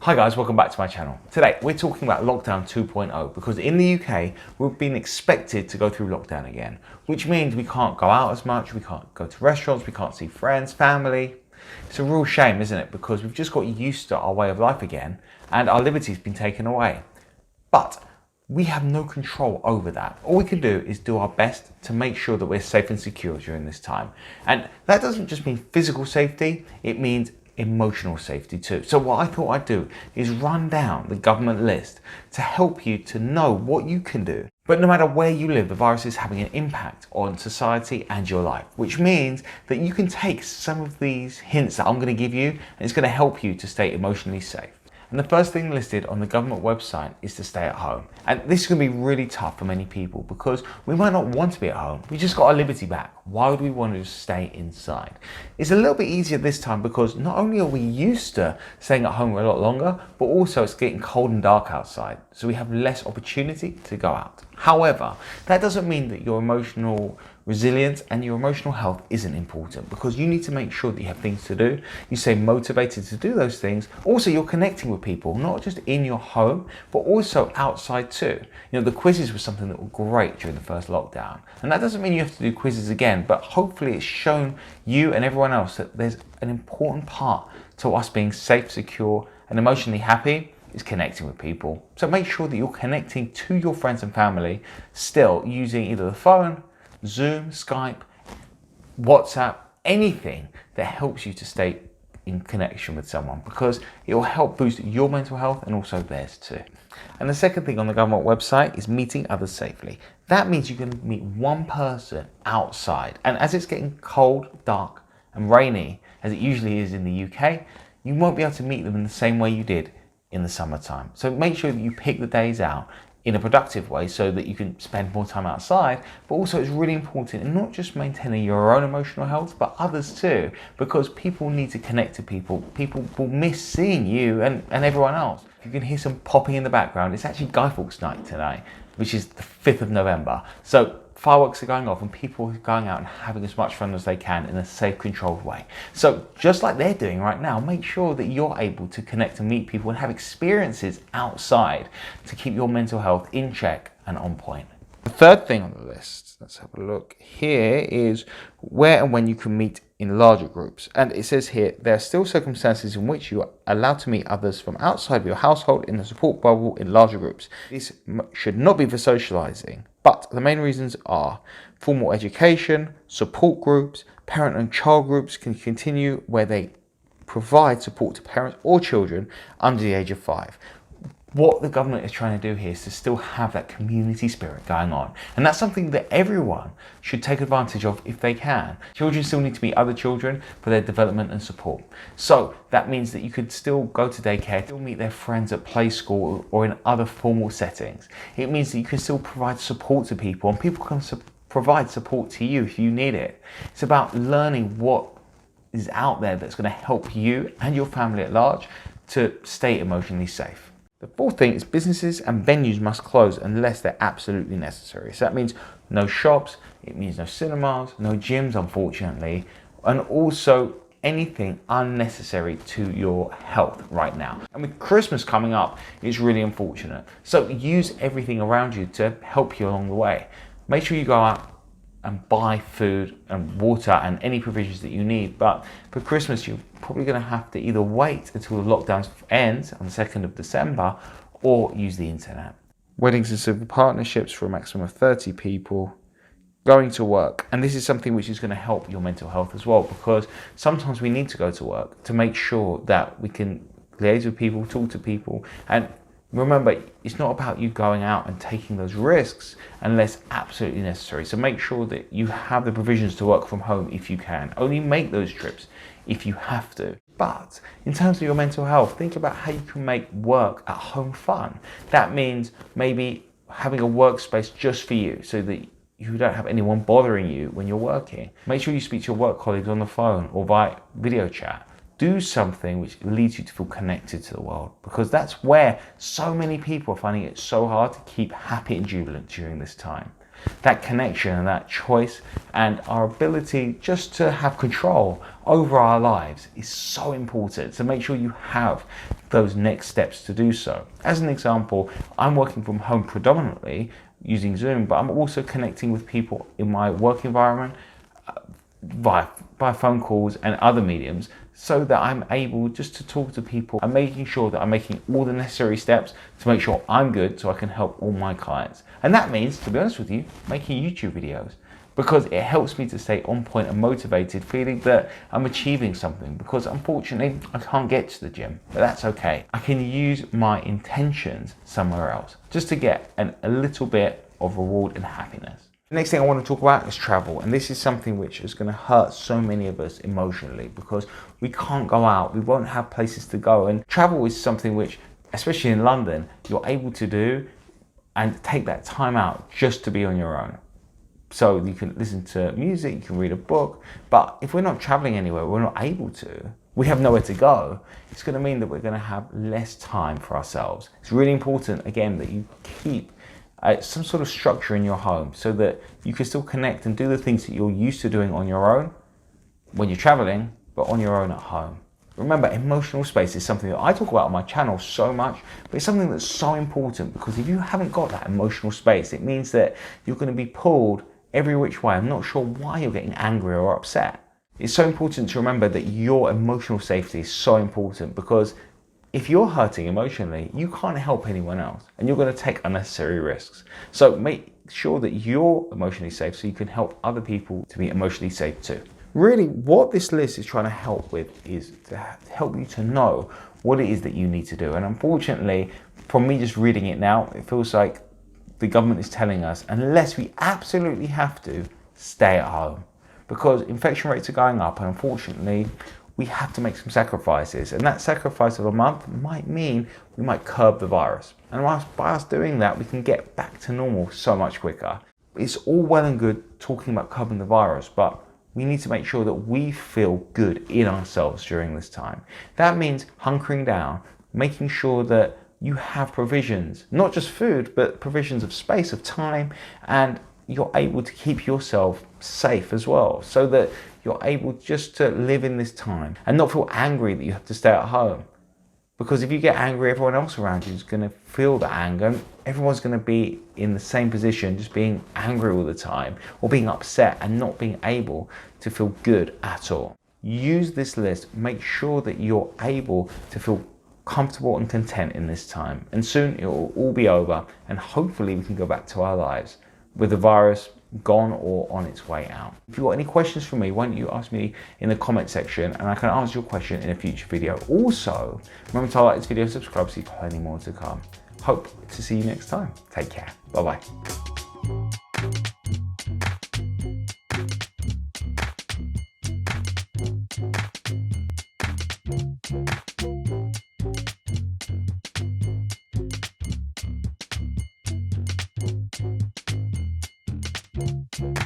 Hi guys, welcome back to my channel. Today we're talking about lockdown 2.0 because in the UK we've been expected to go through lockdown again, which means we can't go out as much, we can't go to restaurants, we can't see friends, family. It's a real shame, isn't it? Because we've just got used to our way of life again and our liberty's been taken away. But we have no control over that. All we can do is do our best to make sure that we're safe and secure during this time. And that doesn't just mean physical safety, it means emotional safety too. So what I thought I'd do is run down the government list to help you to know what you can do. But no matter where you live, the virus is having an impact on society and your life, which means that you can take some of these hints that I'm going to give you and it's going to help you to stay emotionally safe. And the first thing listed on the government website is to stay at home. And this is going to be really tough for many people because we might not want to be at home. We just got our liberty back. Why would we want to just stay inside? It's a little bit easier this time because not only are we used to staying at home a lot longer, but also it's getting cold and dark outside. So we have less opportunity to go out. However, that doesn't mean that your emotional resilience and your emotional health isn't important because you need to make sure that you have things to do. You stay motivated to do those things. Also, you're connecting with people, not just in your home, but also outside too. You know, the quizzes were something that were great during the first lockdown. And that doesn't mean you have to do quizzes again, but hopefully it's shown you and everyone else that there's an important part to us being safe, secure, and emotionally happy is connecting with people. So make sure that you're connecting to your friends and family still using either the phone, Zoom, Skype, WhatsApp, anything that helps you to stay in connection with someone because it will help boost your mental health and also theirs too. And the second thing on the government website is meeting others safely. That means you can meet one person outside. And as it's getting cold, dark and rainy, as it usually is in the UK, you won't be able to meet them in the same way you did in the summertime. So make sure that you pick the days out in a productive way so that you can spend more time outside, but also it's really important in not just maintaining your own emotional health, but others too, because people need to connect to people. People will miss seeing you and everyone else. You can hear some popping in the background. It's actually Guy Fawkes night tonight, which is the 5th of November. So fireworks are going off and people are going out and having as much fun as they can in a safe, controlled way. So just like they're doing right now, make sure that you're able to connect and meet people and have experiences outside to keep your mental health in check and on point. The third thing on the list, let's have a look here, is where and when you can meet in larger groups. And it says here, there are still circumstances in which you are allowed to meet others from outside of your household in a support bubble in larger groups. This should not be for socializing, but the main reasons are formal education, support groups, parent and child groups can continue where they provide support to parents or children under the age of 5. What the government is trying to do here is to still have that community spirit going on. And that's something that everyone should take advantage of if they can. Children still need to meet other children for their development and support. So that means that you could still go to daycare, still meet their friends at play school or in other formal settings. It means that you can still provide support to people and people can provide support to you if you need it. It's about learning what is out there that's going to help you and your family at large to stay emotionally safe. The fourth thing is businesses and venues must close unless they're absolutely necessary. So that means no shops, it means no cinemas, no gyms, unfortunately, and also anything unnecessary to your health right now. And with Christmas coming up, it's really unfortunate. So use everything around you to help you along the way. Make sure you go out and buy food and water and any provisions that you need. But for Christmas, you're probably going to have to either wait until the lockdown ends on the 2nd of December or use the internet. Weddings and civil partnerships for a maximum of 30 people. Going to work. And this is something which is going to help your mental health as well, because sometimes we need to go to work to make sure that we can liaise with people, talk to people, and remember, it's not about you going out and taking those risks unless absolutely necessary. So make sure that you have the provisions to work from home if you can. Only make those trips if you have to. But in terms of your mental health, think about how you can make work at home fun. That means maybe having a workspace just for you so that you don't have anyone bothering you when you're working. Make sure you speak to your work colleagues on the phone or via video chat. Do something which leads you to feel connected to the world, because that's where so many people are finding it so hard to keep happy and jubilant during this time. That connection and that choice and our ability just to have control over our lives is so important. So make sure you have those next steps to do so. As an example, I'm working from home predominantly using Zoom, but I'm also connecting with people in my work environment by phone calls and other mediums, so that I'm able just to talk to people and making sure that I'm making all the necessary steps to make sure I'm good so I can help all my clients. And that means, to be honest with you, making YouTube videos, because it helps me to stay on point and motivated, feeling that I'm achieving something, because unfortunately I can't get to the gym, but that's okay. I can use my intentions somewhere else just to get a little bit of reward and happiness. The next thing I want to talk about is travel, and this is something which is going to hurt so many of us emotionally, because we can't go out, we won't have places to go, and travel is something which, especially in London, you're able to do and take that time out just to be on your own. So you can listen to music, you can read a book, but if we're not traveling anywhere, we're not able to, we have nowhere to go, it's going to mean that we're going to have less time for ourselves. It's really important, again, that you keep some sort of structure in your home so that you can still connect and do the things that you're used to doing on your own when you're traveling, but on your own at home. Remember, emotional space is something that I talk about on my channel so much, but it's something that's so important, because if you haven't got that emotional space, it means that you're going to be pulled every which way. I'm not sure why you're getting angry or upset. It's so important to remember that your emotional safety is so important, because if you're hurting emotionally, you can't help anyone else, and you're going to take unnecessary risks. So make sure that you're emotionally safe so you can help other people to be emotionally safe too. Really, what this list is trying to help with is to help you to know what it is that you need to do. And unfortunately, from me just reading it now, it feels like the government is telling us, unless we absolutely have to, stay at home, because infection rates are going up, and unfortunately, we have to make some sacrifices, and that sacrifice of a month might mean we might curb the virus. And by us doing that, we can get back to normal so much quicker. It's all well and good talking about curbing the virus, but we need to make sure that we feel good in ourselves during this time. That means hunkering down, making sure that you have provisions, not just food, but provisions of space, of time, and you're able to keep yourself safe as well, so that you're able just to live in this time and not feel angry that you have to stay at home. Because if you get angry, everyone else around you is going to feel that anger, and everyone's going to be in the same position, just being angry all the time, or being upset and not being able to feel good at all. Use this list, make sure that you're able to feel comfortable and content in this time, and soon it will all be over, and hopefully we can go back to our lives with the virus gone or on its way out. If you've got any questions for me, why don't you ask me in the comment section, and I can answer your question in a future video. Also, remember to like this video, subscribe, so you have plenty more to come. Hope to see you next time. Take care. Bye-bye. Thank you.